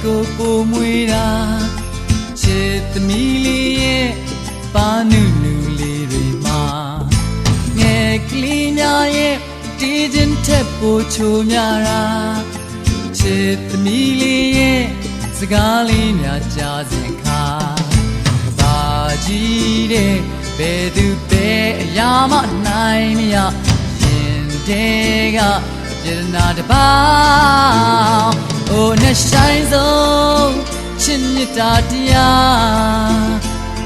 ကိုပိုမွေတာချစ်သမီးလေးရဲ့ပါနုနုလေးတွေမှာငယ်ကလေးများရဲ့တီးခြင်းထက်ပိုချိုများတာချစ်သမီးလေးရဲ့စကားလေးများကြားစဉ်ခါဘာကြီးတဲ့ဘယ်သူပဲအရာမနိုင်မရရင်တဲ့ကယရနာတပါအိုနဲ့ဆိုင်ဆုံးချစ်မြတ်တာတရား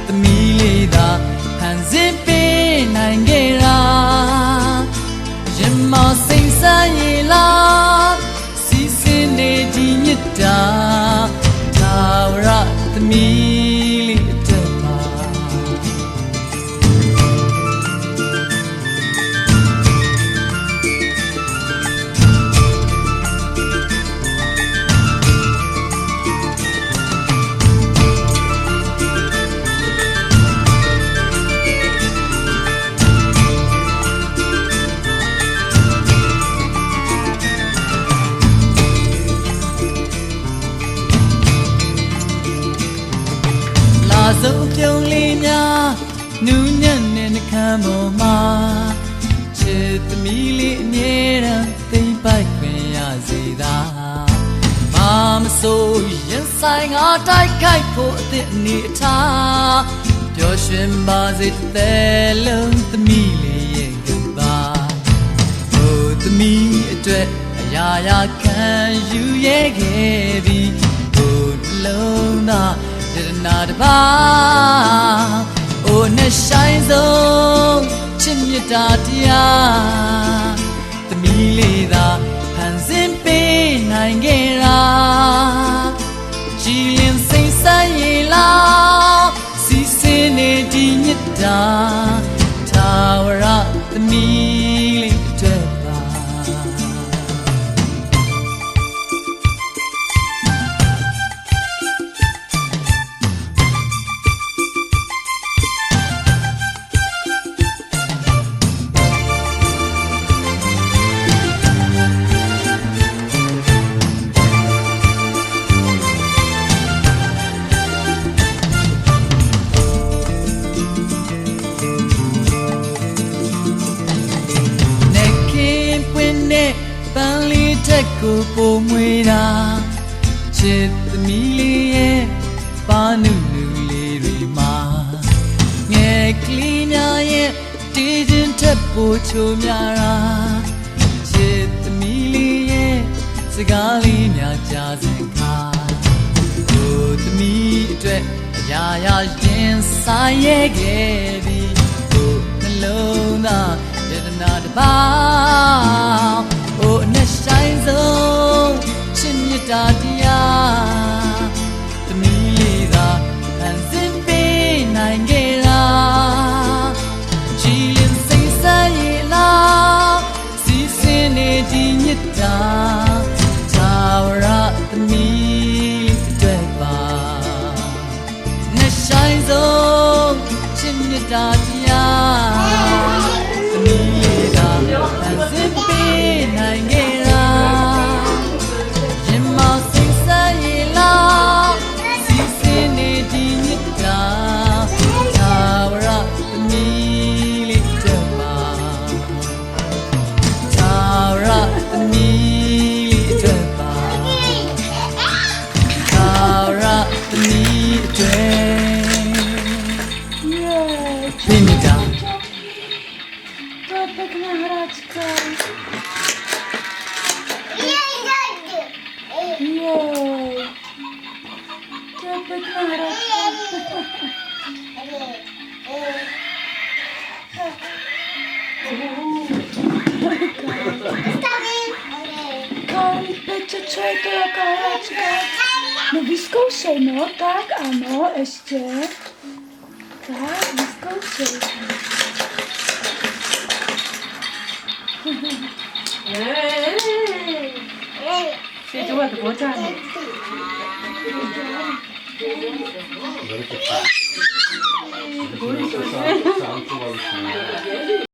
သမီးလေးသာဟန်စင်ပေးနိုင်ခဲ့တာရင်မစိမ့်ဆန်းရလားစီစဉ်နေဒီမြတ်တာသာဝရသမီးလေးအတွက်ပါဆုံးပြုံးလေးများနူးညံ့တဲ့နှခမ်းပေါ်မှာချစ်သမီးလေးအမြဲတမ်းသိမ့်ပိုက်ခွင့်ရစေသာမာမဆိုရင်ဆိုင်ငါတိုက်ခိုက်ဖို့အသည့်အနေအထားပျော်ရွှင်ပါစေတဲ့လုံးသမီးလေးရဲ့ကပါဟိုသမီးအတွက်အရာရာခံယူရဲခဲ့ပြီးဟိုနှလုံးသားယရနာတပါအိုနဲ့ဆိုင်ဆုံးချစ်မြတ်တာတရားသမီးလေးသာဖန်ဆင်းပေးနိုင်ခဲ့တာကြည်လင်စိတ်ဆန်းရလားစီစဉ်နေဒီမြတ်တာသာဝရသမီးလေးအတွက်ပါပန်းလေးတက်ကိုပိုမွေတာချစ်သမီးလေးရဲ့ပါနုနုလေးတွေမှာငယ်ကလေးများရဲ့တီးခြင်းထက်ပိုချိုများတာချစ်သမီးလေးရဲ့စကားလေးများကြားစဉ်ခါဟိုသမီးအတွက်အရာရာရင်ဆိုင်ရဲခဲ့ပြီးဟိုနှလုံးသားယတနာတပါအိုနဲ့ဆိုင်ဆုံးချစ်မြတ်တာတရားသမီးလေးသာဖန်ဆင်းပေးနိုင်ခဲ့တာကြည်လင်စိတ်ဆန်းရလားစီစဉ်နေဒီမြတ်တာသာဝရသမီးအတွက်ပါနဲ့ဆိုင်ဆုံးချစ်မြတ်တာတရားသမီးလေးသာဖန်ဆင်းပေးနိုင်ခဲ့တာရင်မစိတ်ဆန်းရလားစီစဉ်နေဒီမြတ်တာသာဝရသမီးလေးတက်ပါသာဝရသမီးလေးတက်ပါသာဝရသမီးအတွက်ပြင်းနေတာПекна No vyzkoušej, no, tak ano, ještě. Tak, vyzkoušej. Sẽ chú ơi, bố cha này. Bố đi